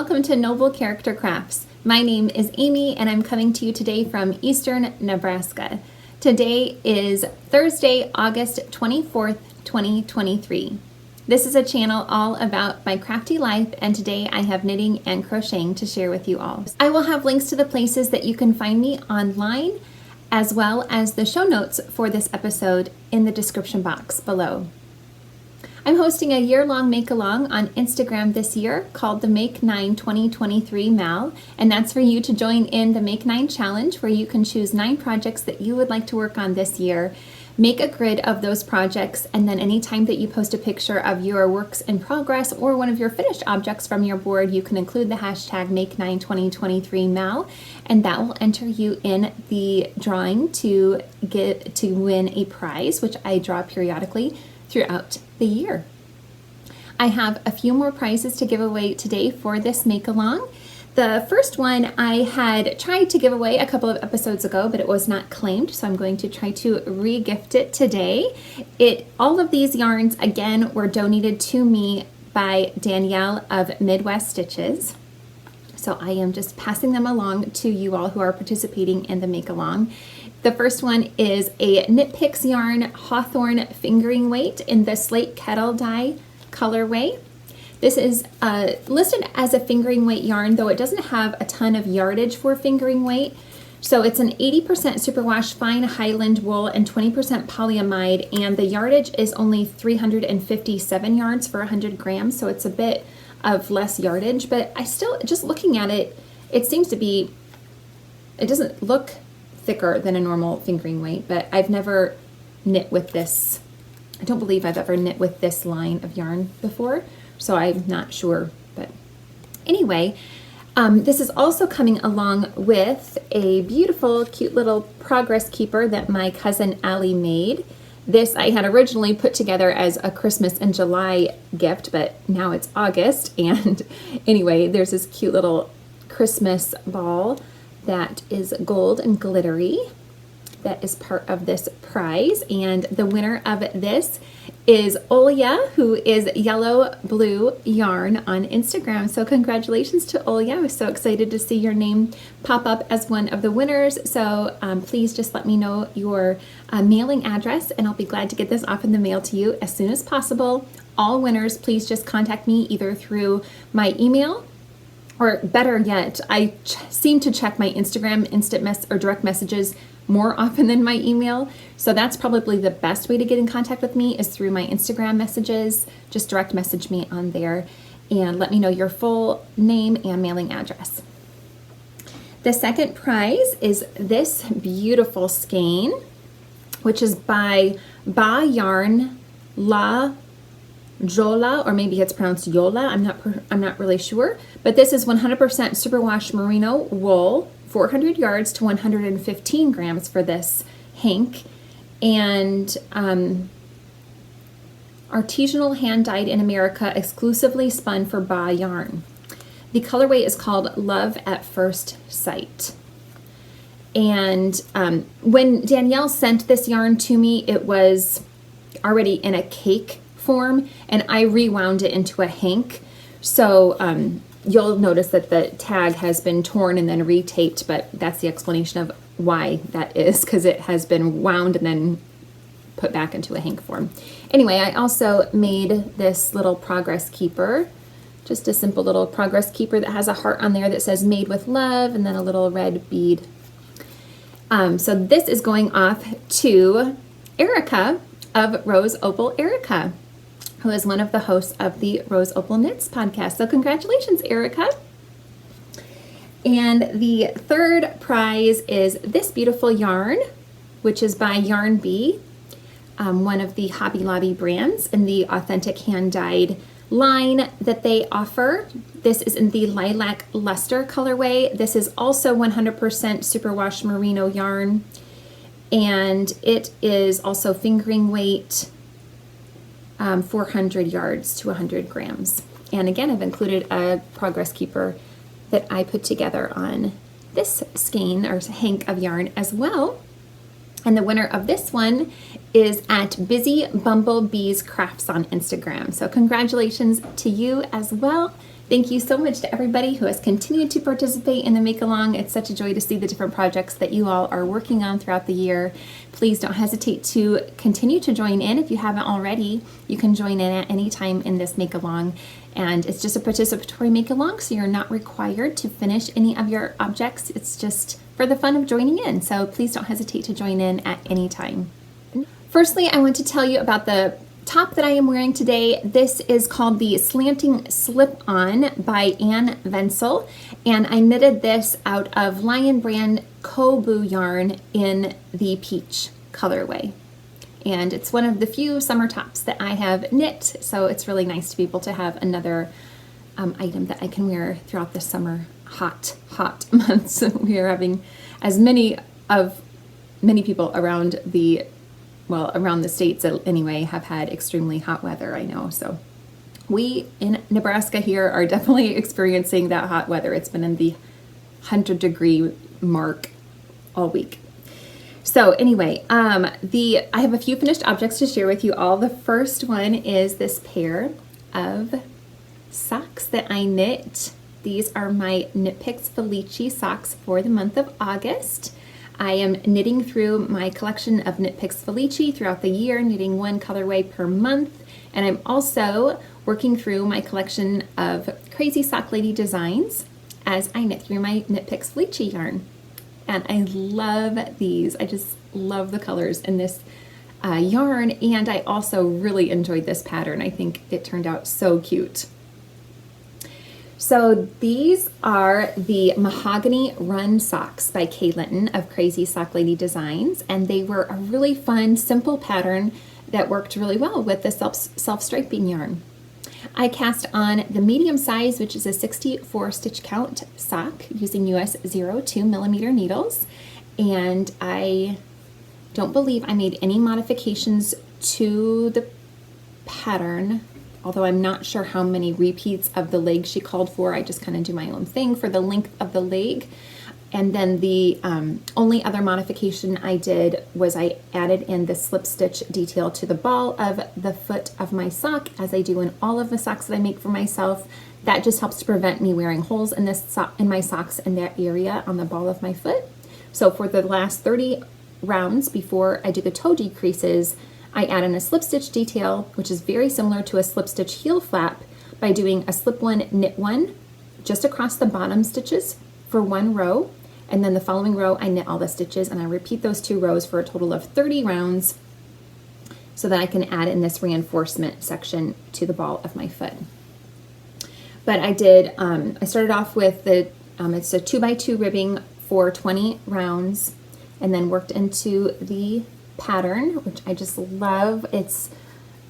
welcome to Noble Character Crafts. My name is Amy and I'm coming to you today from Eastern Nebraska. Today is Thursday, August 24th, 2023. This is a channel all about my crafty life, and today I have knitting and crocheting to share with you all. I will have links to the places that you can find me online, as well as the show notes for this episode in the description box below. I'm hosting a year-long make-along on Instagram this year called the Make 9 2023 Mal, and that's for you to join in the Make 9 challenge, where you can choose 9 projects that you would like to work on this year. Make a grid of those projects, and then anytime that you post a picture of your works in progress or one of your finished objects from your board, you can include the hashtag Make 9 2023 Mal, and that will enter you in the drawing to win a prize, which I draw periodically throughout the year. I have a few more prizes to give away today for this make-along. The first one I had tried to give away a couple of episodes ago, but it was not claimed, so I'm going to try to re-gift it today. All of these yarns, again, were donated to me by Danielle of Midwest Stitches. So I am just passing them along to you all who are participating in the make-along. The first one is a Knit Picks yarn Hawthorne fingering weight in the Slate Kettle Dye colorway. This is listed as a fingering weight yarn, though it doesn't have a ton of yardage for fingering weight. So it's an 80% superwash fine Highland wool and 20% polyamide, and the yardage is only 357 yards for 100 grams, so it's a bit of less yardage, but I still, just looking at it, it seems to be, it doesn't look thicker than a normal fingering weight, but I've never knit with this. I don't believe I've ever knit with this line of yarn before, so I'm not sure. But anyway, this is also coming along with a beautiful, cute little progress keeper that my cousin Allie made. This I had originally put together as a Christmas in July gift, but now it's August. And anyway, there's this cute little Christmas ball that is gold and glittery. That is part of this prize, and the winner of this is Olya, who is Yellow Blue Yarn on Instagram. So congratulations to Olya. I was so excited to see your name pop up as one of the winners. So please just let me know your mailing address, and I'll be glad to get this off in the mail to you as soon as possible. All winners, please just contact me either through my email, or better yet, I seem to check my Instagram or direct messages more often than my email. So that's probably the best way to get in contact with me, is through my Instagram messages. Just direct message me on there and let me know your full name and mailing address. The second prize is this beautiful skein, which is by Ba Yarn La Jola, or maybe it's pronounced Yola, I'm not really sure, but this is 100% superwash merino wool, 400 yards to 115 grams for this hank, and artisanal hand dyed in America, exclusively spun for Ba Yarn. The colorway is called Love at First Sight. And when Danielle sent this yarn to me, it was already in a cake form, and I rewound it into a hank. So you'll notice that the tag has been torn and then retaped, but that's the explanation of why that is, because it has been wound and then put back into a hank form. Anyway, I also made this little progress keeper, just a simple little progress keeper that has a heart on there that says made with love, and then a little red bead. So this is going off to Erica of Rose Opal Erica, who is one of the hosts of the Rose Opal Knits podcast. So congratulations, Erica. And the third prize is this beautiful yarn, which is by Yarn Bee, one of the Hobby Lobby brands in the authentic hand-dyed line that they offer. This is in the Lilac Luster colorway. This is also 100% superwash merino yarn, and it is also fingering weight, 400 yards to 100 grams. And again, I've included a progress keeper that I put together on this skein or hank of yarn as well. And the winner of this one is at Busy Bumblebees Crafts on Instagram. So congratulations to you as well. Thank you so much to everybody who has continued to participate in the make-along. It's such a joy to see the different projects that you all are working on throughout the year. Please don't hesitate to continue to join in. If you haven't already, you can join in at any time in this make-along. And it's just a participatory make-along, so you're not required to finish any of your objects. It's just for the fun of joining in. So please don't hesitate to join in at any time. Firstly, I want to tell you about the top that I am wearing today. This is called the Slanting Slip On by Ventzel, and I knitted this out of Lion brand Coboo yarn in the peach colorway. And it's one of the few summer tops that I have knit, so it's really nice to be able to have another item that I can wear throughout the summer hot months. We are having, as many people around the states anyway, have had extremely hot weather, I know. So we in Nebraska here are definitely experiencing that hot weather. It's been in the 100-degree mark all week. So anyway, I have a few finished objects to share with you all. The first one is this pair of socks that I knit. These are my Knit Picks Felici socks for the month of August. I am knitting through my collection of Knit Picks Felici throughout the year, knitting one colorway per month, and I'm also working through my collection of Crazy Sock Lady designs as I knit through my Knit Picks Felici yarn. And I love these. I just love the colors in this yarn, and I also really enjoyed this pattern. I think it turned out so cute. So these are the Mahogany Run Socks by Litton of Crazy Sock Lady Designs, and they were a really fun, simple pattern that worked really well with the self-striping yarn. I cast on the medium size, which is a 64 stitch count sock using US 02 millimeter needles, and I don't believe I made any modifications to the pattern, although I'm not sure how many repeats of the leg she called for. I just kind of do my own thing for the length of the leg. And then the only other modification I did was I added in the slip stitch detail to the ball of the foot of my sock, as I do in all of the socks that I make for myself. That just helps to prevent me wearing holes in my socks in that area on the ball of my foot. So for the last 30 rounds before I do the toe decreases, I add in a slip stitch detail, which is very similar to a slip stitch heel flap, by doing a slip one, knit one, just across the bottom stitches for one row, and then the following row I knit all the stitches, and I repeat those 2 rows for a total of 30 rounds so that I can add in this reinforcement section to the ball of my foot. But I started off with it's a 2x2 ribbing for 20 rounds, and then worked into the pattern, which I just love. It's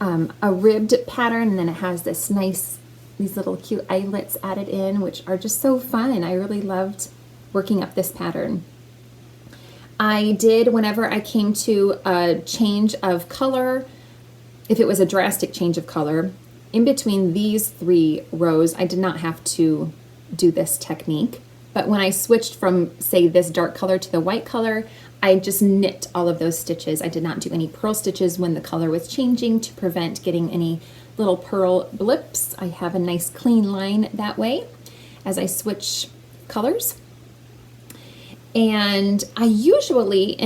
a ribbed pattern, and then it has these little cute eyelets added in, which are just so fun. I really loved working up this pattern. I did, whenever I came to a change of color, if it was a drastic change of color, in between these 3 rows, I did not have to do this technique. But when I switched from, say, this dark color to the white color, I just knit all of those stitches. I did not do any purl stitches when the color was changing to prevent getting any little purl blips. I have a nice clean line that way as I switch colors. And I usually,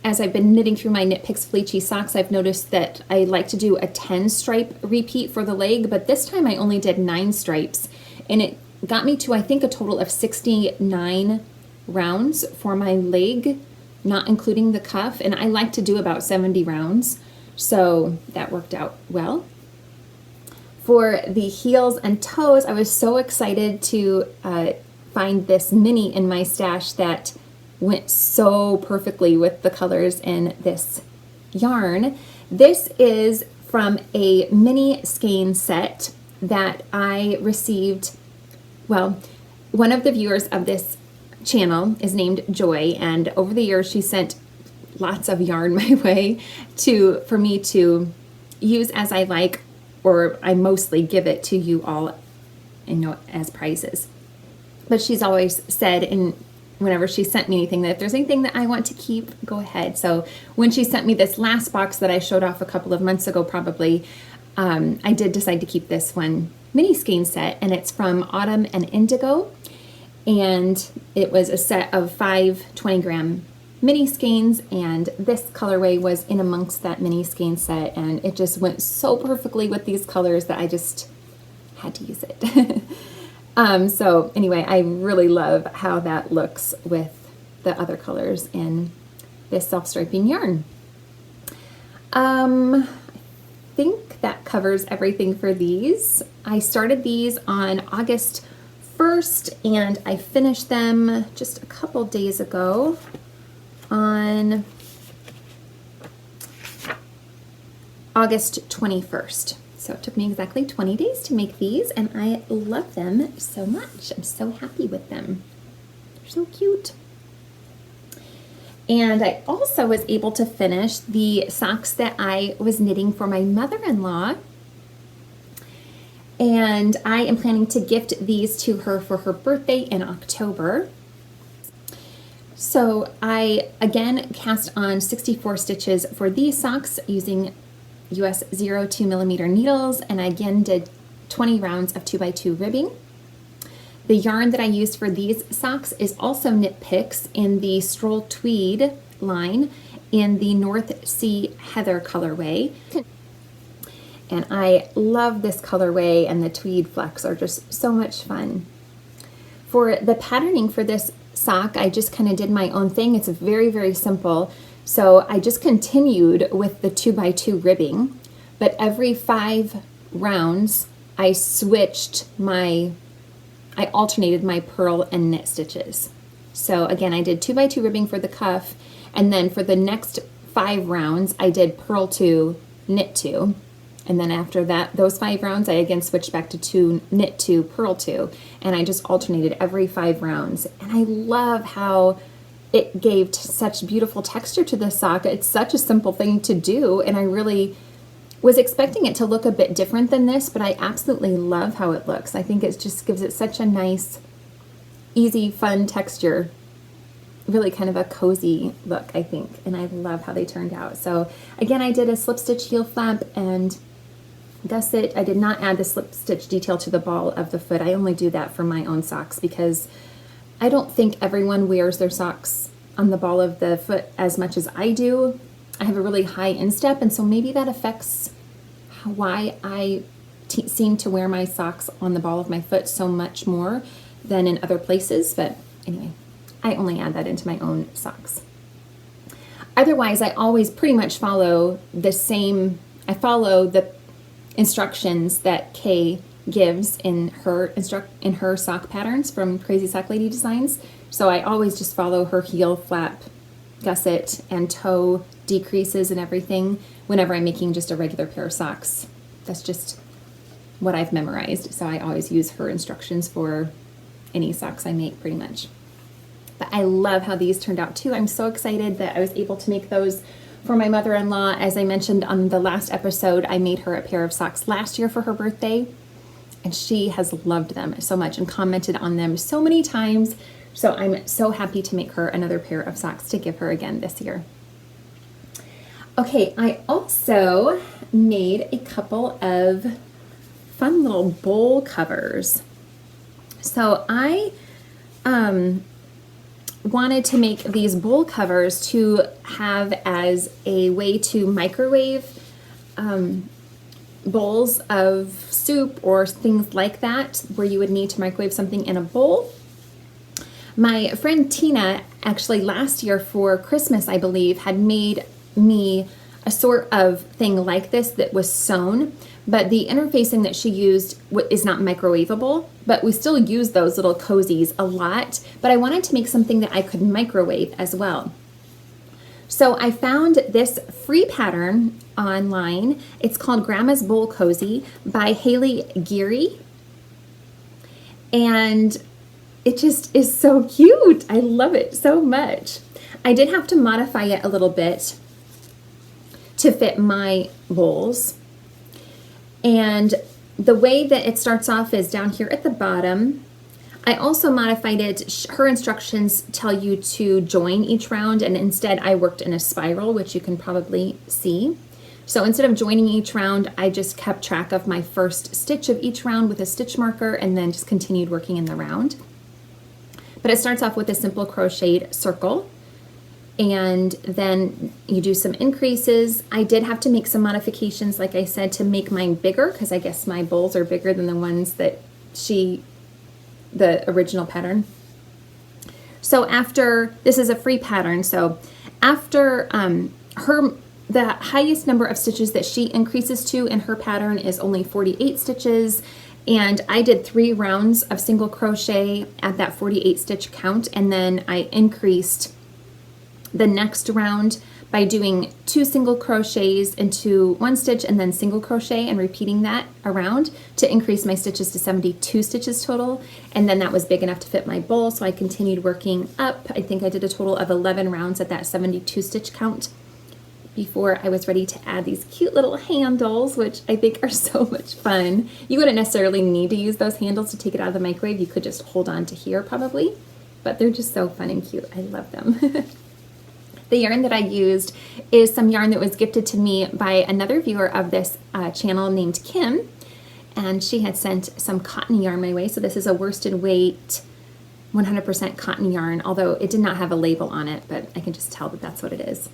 as I've been knitting through my Knit Picks Felici socks, I've noticed that I like to do a 10 stripe repeat for the leg, but this time I only did 9 stripes, and it got me to, I think, a total of 69 rounds for my leg, not including the cuff, and I like to do about 70 rounds, so that worked out well. For the heels and toes, I was so excited to find this mini in my stash that went so perfectly with the colors in this yarn. This is from a mini skein set that I received. Well, one of the viewers of this channel is named Joy, and over the years she sent lots of yarn my way for me to use as I like, or I mostly give it to you all, as prizes. But she's always said, whenever she sent me anything, that if there's anything that I want to keep, go ahead. So when she sent me this last box that I showed off a couple of months ago, probably, I did decide to keep this one mini skein set, and it's from Autumn and Indigo. And it was a set of 5 20-gram mini skeins, and this colorway was in amongst that mini skein set, and it just went so perfectly with these colors that I just had to use it. So anyway, I really love how that looks with the other colors in this self-striping yarn. I think that covers everything for these. I started these on August 1st, and I finished them just a couple days ago on August 21st. So it took me exactly 20 days to make these, and I love them so much. I'm so happy with them. They're so cute. And I also was able to finish the socks that I was knitting for my mother-in-law. And I am planning to gift these to her for her birthday in October. So I again cast on 64 stitches for these socks using US 0.2 millimeter needles, and I again did 20 rounds of 2x2 ribbing. The yarn that I used for these socks is also Knit Picks in the Stroll Tweed line in the North Sea Heather colorway. And I love this colorway, and the tweed flecks are just so much fun. For the patterning for this sock, I just kind of did my own thing. It's very, very simple. So I just continued with the 2x2 ribbing, but every 5 rounds I alternated my purl and knit stitches. So again, I did 2x2 ribbing for the cuff, and then for the next 5 rounds I did purl 2, knit 2. And then after that, those 5 rounds, I again switched back to knit 2, purl 2, and I just alternated every 5 rounds. And I love how it gave such beautiful texture to this sock. It's such a simple thing to do, and I really was expecting it to look a bit different than this, but I absolutely love how it looks. I think it just gives it such a nice, easy, fun texture. Really kind of a cozy look, I think, and I love how they turned out. So again, I did a slip stitch heel flap and gusset. I did not add the slip stitch detail to the ball of the foot. I only do that for my own socks because I don't think everyone wears their socks on the ball of the foot as much as I do. I have a really high instep, and so maybe that affects why I seem to wear my socks on the ball of my foot so much more than in other places. But anyway, I only add that into my own socks. Otherwise, I always pretty much follow the same, I follow the instructions that Kay gives in her sock patterns from Crazy Sock Lady Designs. So I always just follow her heel flap, gusset, and toe decreases and everything whenever I'm making just a regular pair of socks. That's just what I've memorized. So I always use her instructions for any socks I make pretty much. But I love how these turned out too. I'm so excited that I was able to make those for my mother-in-law. As I mentioned on the last episode, I made her a pair of socks last year for her birthday, and she has loved them so much and commented on them so many times. So I'm so happy to make her another pair of socks to give her again this year. Okay, I also made a couple of fun little bowl covers. So I wanted to make these bowl covers to have as a way to microwave bowls of soup or things like that, where you would need to microwave something in a bowl. My friend Tina actually last year for Christmas, I believe, had made me a sort of thing like this that was sewn, but the interfacing that she used is not microwavable, but we still use those little cozies a lot, but I wanted to make something that I could microwave as well. So I found this free pattern online. It's called Grandma's Bowl Cozy by Hayley Geary, and it just is so cute. I love it so much. I did have to modify it a little bit to fit my bowls. And the way that it starts off is down here at the bottom. I also modified it. Her instructions tell you to join each round, and instead I worked in a spiral, which you can probably see. So instead of joining each round, I just kept track of my first stitch of each round with a stitch marker and then just continued working in the round. But it starts off with a simple crocheted circle, and then you do some increases. I did have to make some modifications, like I said, to make mine bigger, because I guess my bowls are bigger than the ones that the original pattern. So after, this is a free pattern, so after the highest number of stitches that she increases to in her pattern is only 48 stitches, and I did 3 rounds of single crochet at that 48 stitch count, and then I increased the next round by doing 2 single crochets into 1 stitch and then single crochet and repeating that around to increase my stitches to 72 stitches total. And then that was big enough to fit my bowl, so I continued working up. I think I did a total of 11 rounds at that 72 stitch count before I was ready to add these cute little handles, which I think are so much fun. You wouldn't necessarily need to use those handles to take it out of the microwave. You could just hold on to here probably, but they're just so fun and cute. I love them. The yarn that I used is some yarn that was gifted to me by another viewer of this channel named Kim, and she had sent some cotton yarn my way. So this is a worsted weight 100% cotton yarn, although it did not have a label on it, but I can just tell that that's what it is.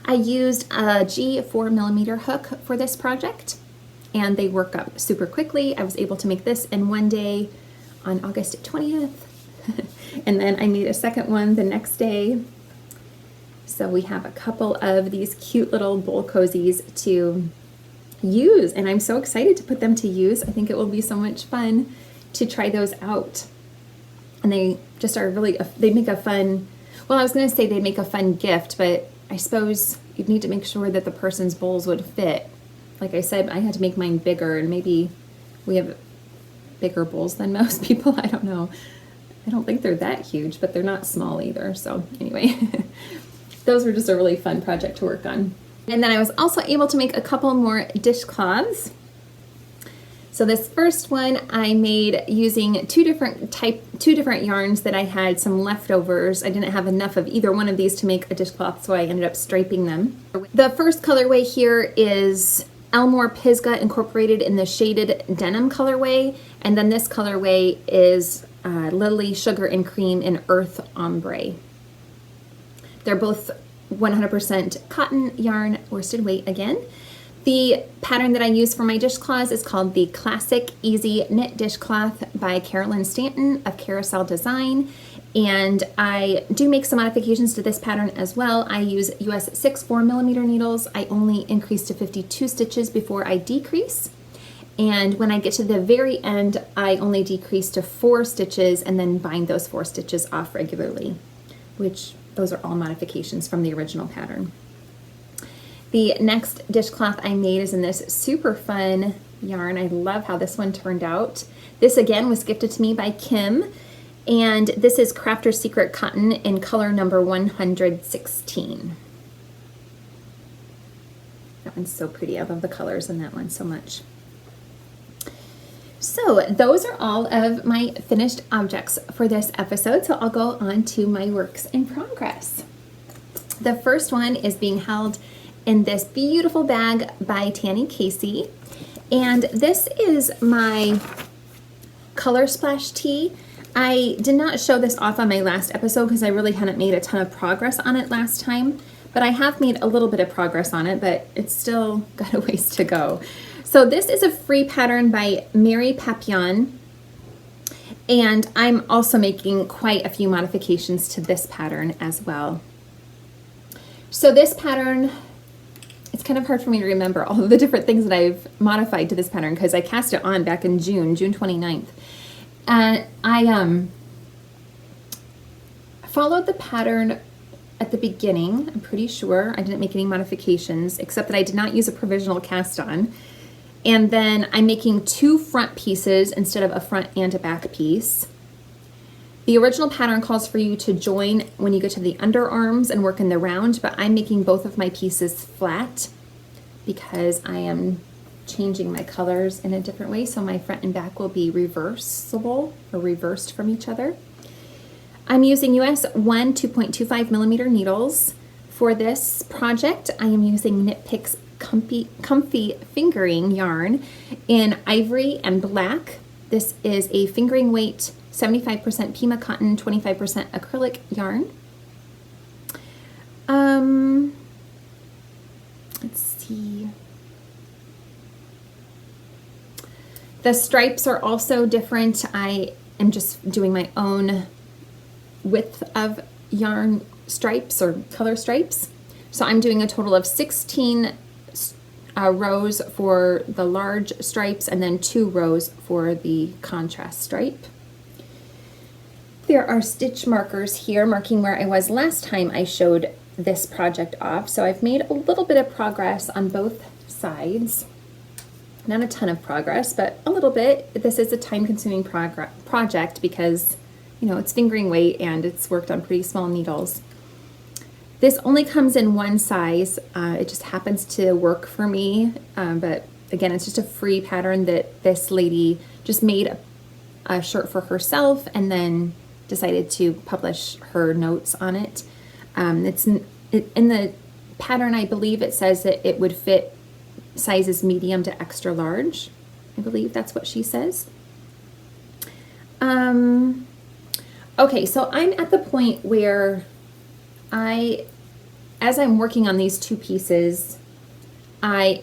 I used a G 4mm hook for this project, and they work up super quickly. I was able to make this in 1 day on August 20th, and then I made a second one the next day. So we have a couple of these cute little bowl cozies to use, and I'm so excited to put them to use. I think it will be so much fun to try those out. And they just are really, they make a fun, well, I was going to say they make a fun gift, but I suppose you'd need to make sure that the person's bowls would fit. Like I said, I had to make mine bigger, and maybe we have bigger bowls than most people. I don't know. I don't think they're that huge, but they're not small either. So anyway, those were just a really fun project to work on. And then I was also able to make a couple more dishcloths. So this first one I made using two different yarns that I had some leftovers. I didn't have enough of either one of these to make a dishcloth, so I ended up striping them. The first colorway here is Elmore-Pisgah incorporated in the shaded denim colorway, and then this colorway is Lily Sugar and Cream in Earth Ombre. They're both 100% cotton yarn, worsted weight again. The pattern that I use for my dishcloths is called the Classic Easy Knit Dishcloth by Carolyn Stanton of Caroselle Design, and I do make some modifications to this pattern as well. I use US 6 4mm needles. I only increase to 52 stitches before I decrease, and when I get to the very end, I only decrease to 4 stitches and then bind those 4 stitches off regularly, which those are all modifications from the original pattern. The next dishcloth I made is in this super fun yarn. I love how this one turned out. This again was gifted to me by Kim, and this is Crafter's Secret Cotton in color number 116. That one's so pretty. I love the colors in that one so much. So those are all of my finished objects for this episode, so I'll go on to my works in progress. The first one is being held in this beautiful bag by Tanny Casey, and this is my Color Splash tee. I did not show this off on my last episode because I really hadn't made a ton of progress on it last time, but I have made a little bit of progress on it, but it's still got a ways to go. So this is a free pattern by Mary Papillon, and I'm also making quite a few modifications to this pattern as well. So this pattern, it's kind of hard for me to remember all of the different things that I've modified to this pattern because I cast it on back in June 29th. And I followed the pattern at the beginning. I'm pretty sure I didn't make any modifications, except that I did not use a provisional cast on. And then I'm making 2 front pieces instead of a front and a back piece. The original pattern calls for you to join when you get to the underarms and work in the round, but I'm making both of my pieces flat because I am changing my colors in a different way, so my front and back will be reversible or reversed from each other. I'm using US 1 2.25mm needles. For this project, I am using Knit Picks comfy fingering yarn in Ivory and Black. This is a fingering weight 75% Pima cotton, 25% acrylic yarn. Let's see. The stripes are also different. I am just doing my own width of yarn stripes or color stripes. So I'm doing a total of 16 rows for the large stripes and then 2 rows for the contrast stripe. There are stitch markers here marking where I was last time I showed this project off. So I've made a little bit of progress on both sides. Not a ton of progress, but a little bit. This is a time-consuming project because, you know, it's fingering weight and it's worked on pretty small needles. This only comes in one size. It just happens to work for me, but again, it's just a free pattern that this lady just made a shirt for herself and then decided to publish her notes on it. In the pattern, I believe it says that it would fit sizes medium to extra large. I believe that's what she says. Okay, so I'm at the point where as I'm working on these 2 pieces, I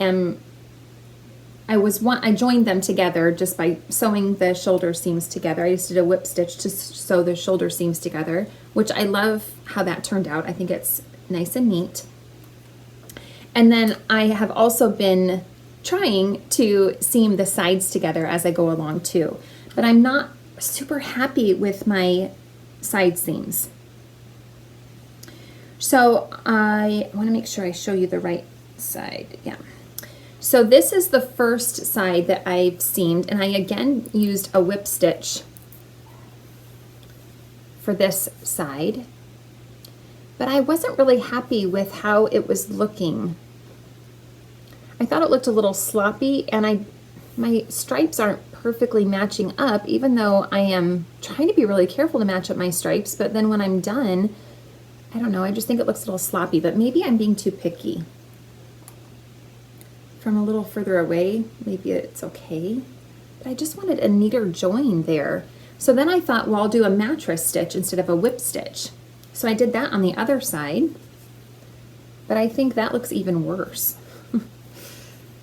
joined them together just by sewing the shoulder seams together. I just did a whip stitch to sew the shoulder seams together, which I love how that turned out. I think it's nice and neat. And then I have also been trying to seam the sides together as I go along too, but I'm not super happy with my side seams. So I want to make sure I show you the right side. Yeah. So this is the first side that I've seamed, and I again used a whip stitch for this side, but I wasn't really happy with how it was looking. I thought it looked a little sloppy, and my stripes aren't perfectly matching up, even though I am trying to be really careful to match up my stripes, but then when I'm done, I don't know, I just think it looks a little sloppy, but maybe I'm being too picky. From a little further away, maybe it's okay, but I just wanted a neater join there. So then I thought, well, I'll do a mattress stitch instead of a whip stitch. So I did that on the other side, but I think that looks even worse.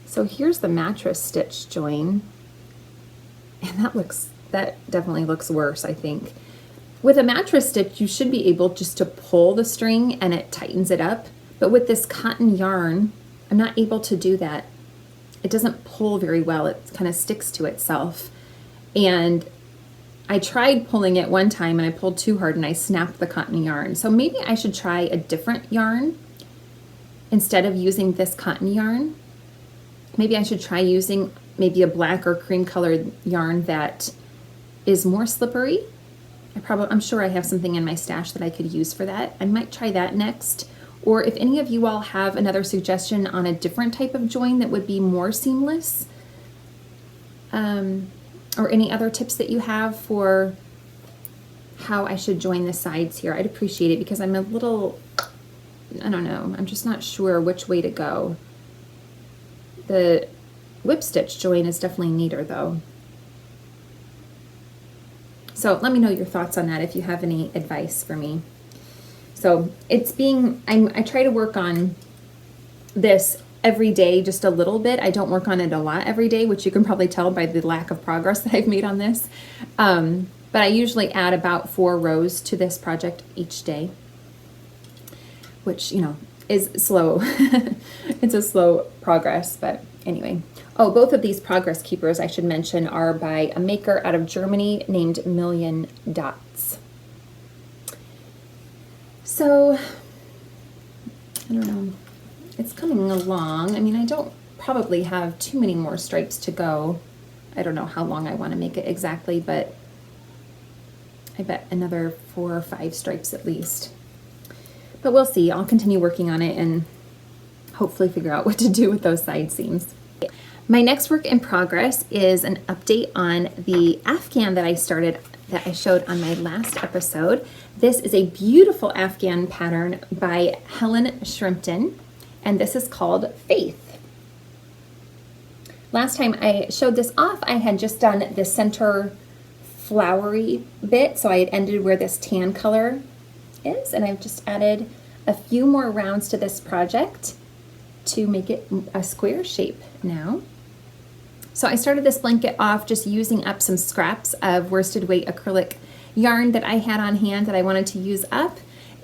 So here's the mattress stitch join, and that definitely looks worse, I think. With a mattress stitch, you should be able just to pull the string and it tightens it up, but with this cotton yarn, I'm not able to do that. It doesn't pull very well. It kind of sticks to itself. And I tried pulling it one time and I pulled too hard and I snapped the cotton yarn. So maybe I should try a different yarn instead of using this cotton yarn. Maybe I should try using maybe a black or cream colored yarn that is more slippery. I'm sure I have something in my stash that I could use for that. I might try that next. Or if any of you all have another suggestion on a different type of join that would be more seamless, or any other tips that you have for how I should join the sides here, I'd appreciate it, because I'm a little, I don't know, I'm just not sure which way to go. The whip stitch join is definitely neater though. So let me know your thoughts on that if you have any advice for me. So I try to work on this every day just a little bit. I don't work on it a lot every day, which you can probably tell by the lack of progress that I've made on this. But I usually add about 4 rows to this project each day, which, you know, is slow. It's a slow progress, but anyway. Oh, both of these progress keepers, I should mention, are by a maker out of Germany named Million Dots. So, I don't know, it's coming along. I mean, I don't probably have too many more stripes to go. I don't know how long I want to make it exactly, but I bet another 4 or 5 stripes at least. But we'll see. I'll continue working on it and hopefully figure out what to do with those side seams. My next work in progress is an update on the Afghan that I showed on my last episode. This is a beautiful Afghan pattern by Helen Shrimpton, and this is called Faith. Last time I showed this off, I had just done the center flowery bit, so I had ended where this tan color is, and I've just added a few more rounds to this project to make it a square shape now. So I started this blanket off just using up some scraps of worsted weight acrylic yarn that I had on hand that I wanted to use up,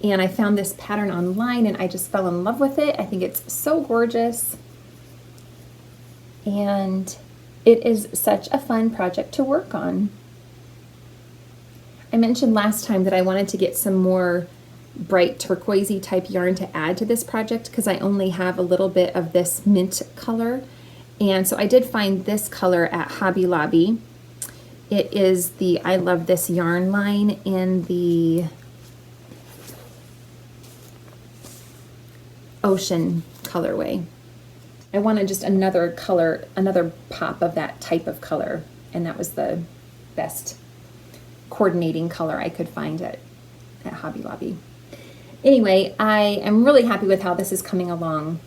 and I found this pattern online and I just fell in love with it. I think it's so gorgeous, and it is such a fun project to work on. I mentioned last time that I wanted to get some more bright turquoisey type yarn to add to this project because I only have a little bit of this mint color, and so I did find this color at Hobby Lobby. It is the I Love This yarn line in the Ocean colorway. I wanted just another color, another pop of that type of color, and that was the best coordinating color I could find at Hobby Lobby. Anyway, I am really happy with how this is coming along.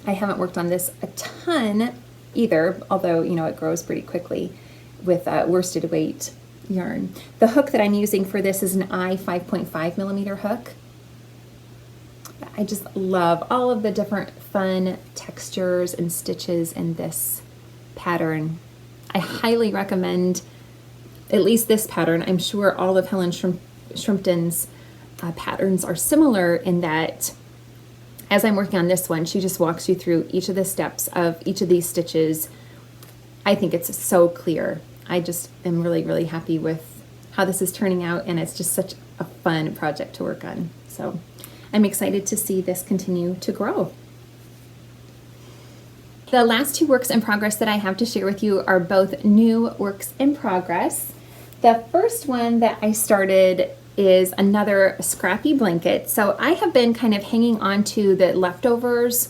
I haven't worked on this a ton either, although, you know, it grows pretty quickly with worsted weight yarn. The hook that I'm using for this is an I 5.5 millimeter hook. I just love all of the different fun textures and stitches in this pattern. I highly recommend at least this pattern. I'm sure all of Helen Shrimpton's patterns are similar in that as I'm working on this one, she just walks you through each of the steps of each of these stitches. I think it's so clear. I just am really, really happy with how this is turning out, and it's just such a fun project to work on. So I'm excited to see this continue to grow. The last two works in progress that I have to share with you are both new works in progress. The first one that I started is another Scrappy blanket. So I have been kind of hanging on to the leftovers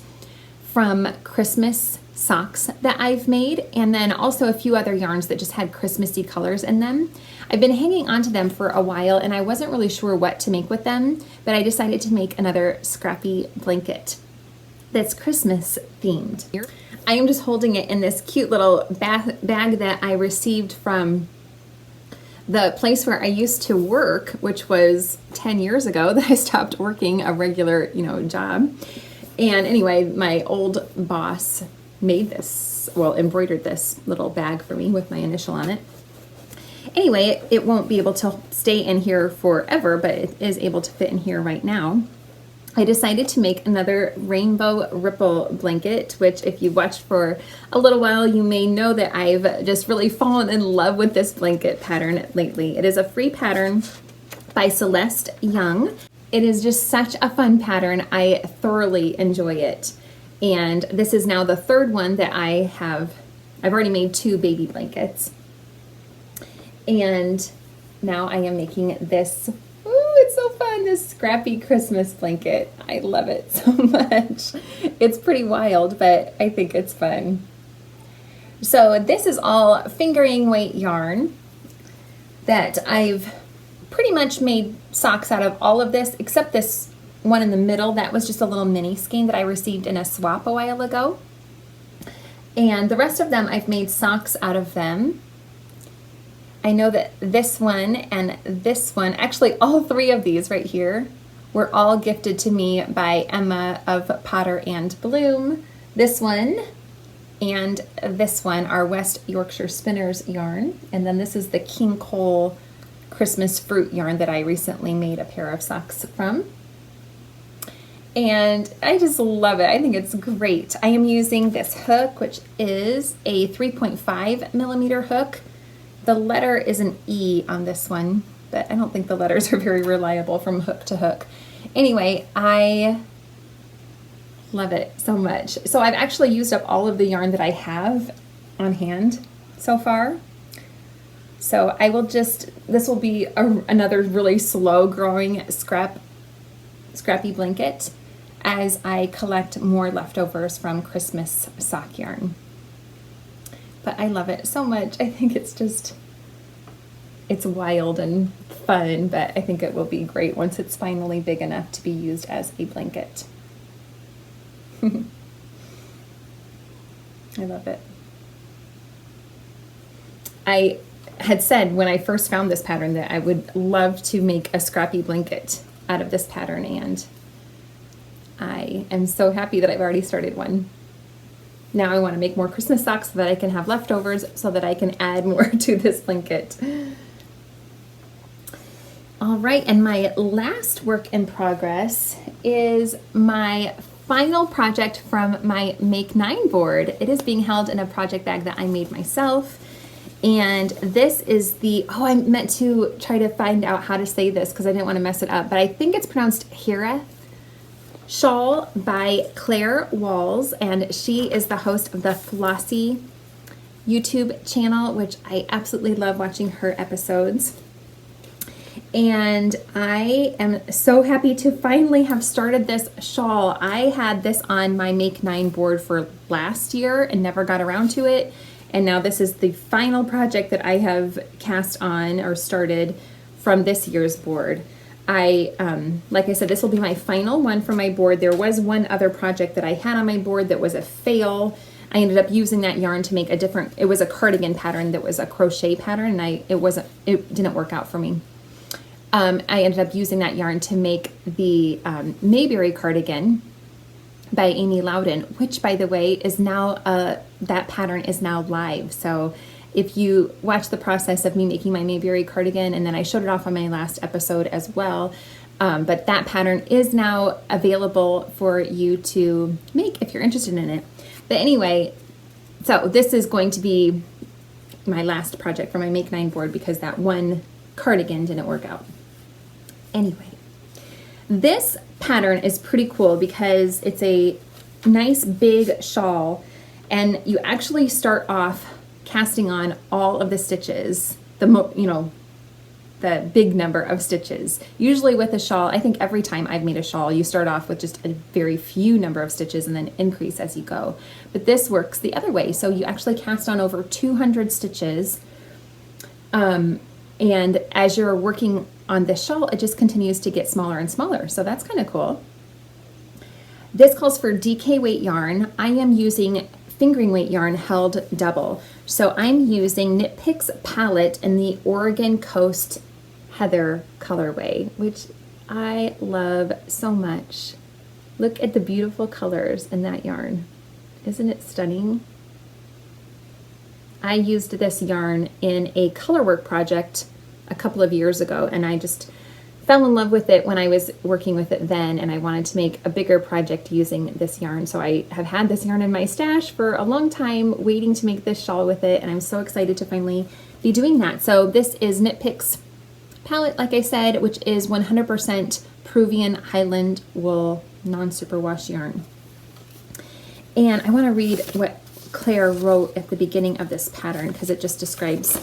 from Christmas socks that I've made, and then also a few other yarns that just had Christmassy colors in them. I've been hanging on to them for a while, and I wasn't really sure what to make with them, but I decided to make another Scrappy blanket that's Christmas themed. I am just holding it in this cute little bag that I received from the place where I used to work, which was 10 years ago that I stopped working a regular, job. And anyway, my old boss made this, well, embroidered this little bag for me with my initial on it. Anyway, it won't be able to stay in here forever, but it is able to fit in here right now. I decided to make another rainbow ripple blanket, which if you've watched for a little while, you may know that I've just really fallen in love with this blanket pattern lately. It is a free pattern by Celeste Young. It is just such a fun pattern. I thoroughly enjoy it. And this is now the third one that I've already made 2 baby blankets. And now I am making this. It's so fun, this Scrappy Christmas blanket. I love it so much. It's pretty wild, but I think it's fun. So this is all fingering weight yarn that I've pretty much made socks out of all of this, except this one in the middle. That was just a little mini skein that I received in a swap a while ago. And the rest of them, I've made socks out of them. I know that this one and this one, actually all 3 of these right here, were all gifted to me by Emma of Potter and Bloom. This one and this one are West Yorkshire Spinners yarn. And then this is the King Cole Christmas fruit yarn that I recently made a pair of socks from. And I just love it. I think it's great. I am using this hook, which is a 3.5 millimeter hook. The letter is an E on this one, but I don't think the letters are very reliable from hook to hook. Anyway, I love it so much. So I've actually used up all of the yarn that I have on hand so far. So I will this will be another really slow growing scrappy blanket as I collect more leftovers from Christmas sock yarn. But I love it so much. I think it's wild and fun, but I think it will be great once it's finally big enough to be used as a blanket. I love it. I had said when I first found this pattern that I would love to make a Scrappy blanket out of this pattern, and I am so happy that I've already started one. Now I want to make more Christmas socks so that I can have leftovers so that I can add more to this blanket. All right, and my last work in progress is my final project from my Make 9 board. It is being held in a project bag that I made myself. And this is the, oh, I meant to try to find out how to say this because I didn't want to mess it up, but I think it's pronounced Herath Soul by Claire Walls, and she is the host of the Felici YouTube channel, which I absolutely love watching her episodes. And I am so happy to finally have started this shawl. I had this on my Make 9 board for last year and never got around to it. And now this is the final project that I have cast on or started from this year's board. Like I said, this will be my final one from my board. There was one other project that I had on my board that was a fail. I ended up using that yarn to make it was a cardigan pattern that was a crochet pattern, and it didn't work out for me. I ended up using that yarn to make the Mayberry cardigan by Amy Loudon, which, by the way, is now, that pattern is now live. So if you watch the process of me making my Mayberry cardigan, and then I showed it off on my last episode as well, but that pattern is now available for you to make if you're interested in it. But anyway, so this is going to be my last project for my Make 9 board because that one cardigan didn't work out. Anyway, this pattern is pretty cool because it's a nice big shawl, and you actually start off casting on all of the stitches, the big number of stitches. Usually with a shawl, I think every time I've made a shawl, you start off with just a very few number of stitches and then increase as you go. But this works the other way. So you actually cast on over 200 stitches. And as you're working on this shawl, it just continues to get smaller and smaller. So that's kind of cool. This calls for DK weight yarn. I am using fingering weight yarn held double. So I'm using Knit Picks palette in the Oregon Coast Heather colorway, which I love so much. Look at the beautiful colors in that yarn. Isn't it stunning? I used this yarn in a colorwork project a couple of years ago, and I just fell in love with it when I was working with it then, and I wanted to make a bigger project using this yarn. So I have had this yarn in my stash for a long time, waiting to make this shawl with it, and I'm so excited to finally be doing that. So this is Knit Picks palette, like I said, which is 100% Peruvian Highland wool non-superwash yarn. And I want to read what Claire wrote at the beginning of this pattern because it just describes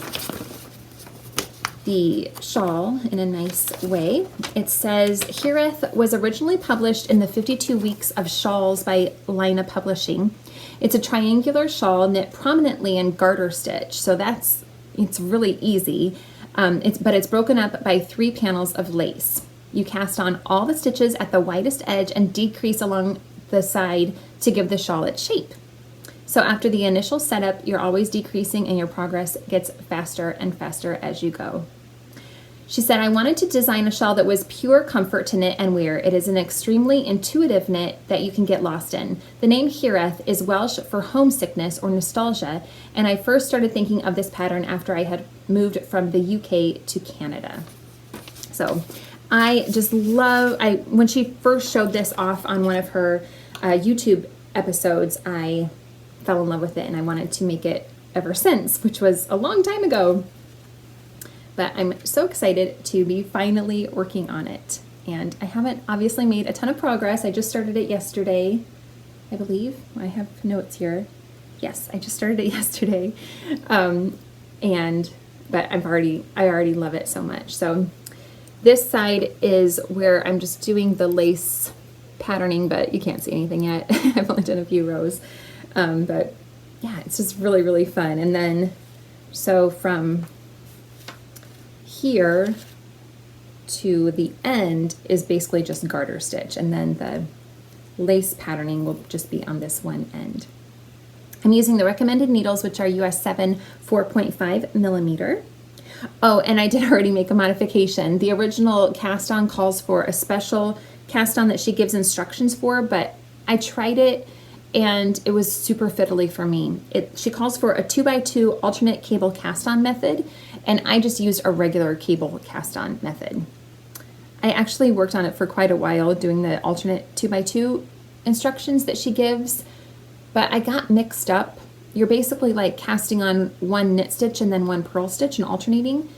the shawl in a nice way. It says, Herath was originally published in the 52 Weeks of Shawls by Lina Publishing. It's a triangular shawl knit prominently in garter stitch, so it's really easy. But it's broken up by 3 panels of lace. You cast on all the stitches at the widest edge and decrease along the side to give the shawl its shape. So after the initial setup, you're always decreasing and your progress gets faster and faster as you go. She said, I wanted to design a shawl that was pure comfort to knit and wear. It is an extremely intuitive knit that you can get lost in. The name Herath is Welsh for homesickness or nostalgia, and I first started thinking of this pattern after I had moved from the UK to Canada. So I just love, when she first showed this off on one of her YouTube episodes, I fell in love with it and I wanted to make it ever since, which was a long time ago. But I'm so excited to be finally working on it. And I haven't obviously made a ton of progress. I just started it yesterday, I believe. I have notes here. Yes, I just started it yesterday. But I already love it so much. So this side is where I'm just doing the lace patterning, but you can't see anything yet. I've only done a few rows. But yeah, it's just really, really fun. And then, so from here to the end is basically just garter stitch, and then the lace patterning will just be on this one end. I'm using the recommended needles, which are US 7 4.5 millimeter. Oh, and I did already make a modification. The original cast on calls for a special cast on that she gives instructions for, but I tried it and it was super fiddly for me. She calls for a 2x2 alternate cable cast on method, and I just used a regular cable cast on method. I actually worked on it for quite a while doing the alternate 2x2 instructions that she gives, but I got mixed up. You're basically like casting on one knit stitch and then one purl stitch and alternating.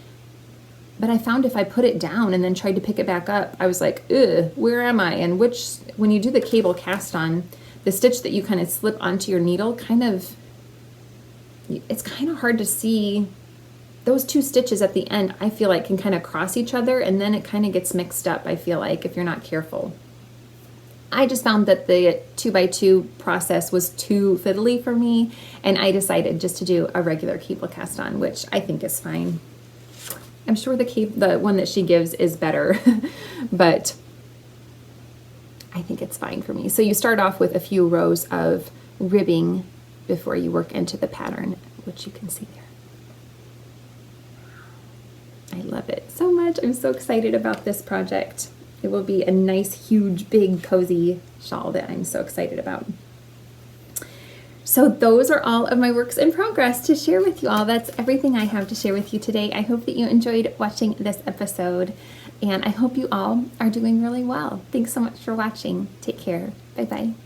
But I found if I put it down and then tried to pick it back up, I was like, ugh, where am I? And when you do the cable cast on, the stitch that you kind of slip onto your needle, it's kind of hard to see. Those two stitches at the end, I feel like, can kind of cross each other, and then it kind of gets mixed up, I feel like, if you're not careful. I just found that the 2x2 process was too fiddly for me, and I decided just to do a regular cable cast on, which I think is fine. I'm sure the one that she gives is better, but I think it's fine for me. So you start off with a few rows of ribbing before you work into the pattern, which you can see there. I love it so much. I'm so excited about this project. It will be a nice, huge, big, cozy shawl that I'm so excited about. So those are all of my works in progress to share with you all. That's everything I have to share with you today. I hope that you enjoyed watching this episode, and I hope you all are doing really well. Thanks so much for watching. Take care. Bye-bye.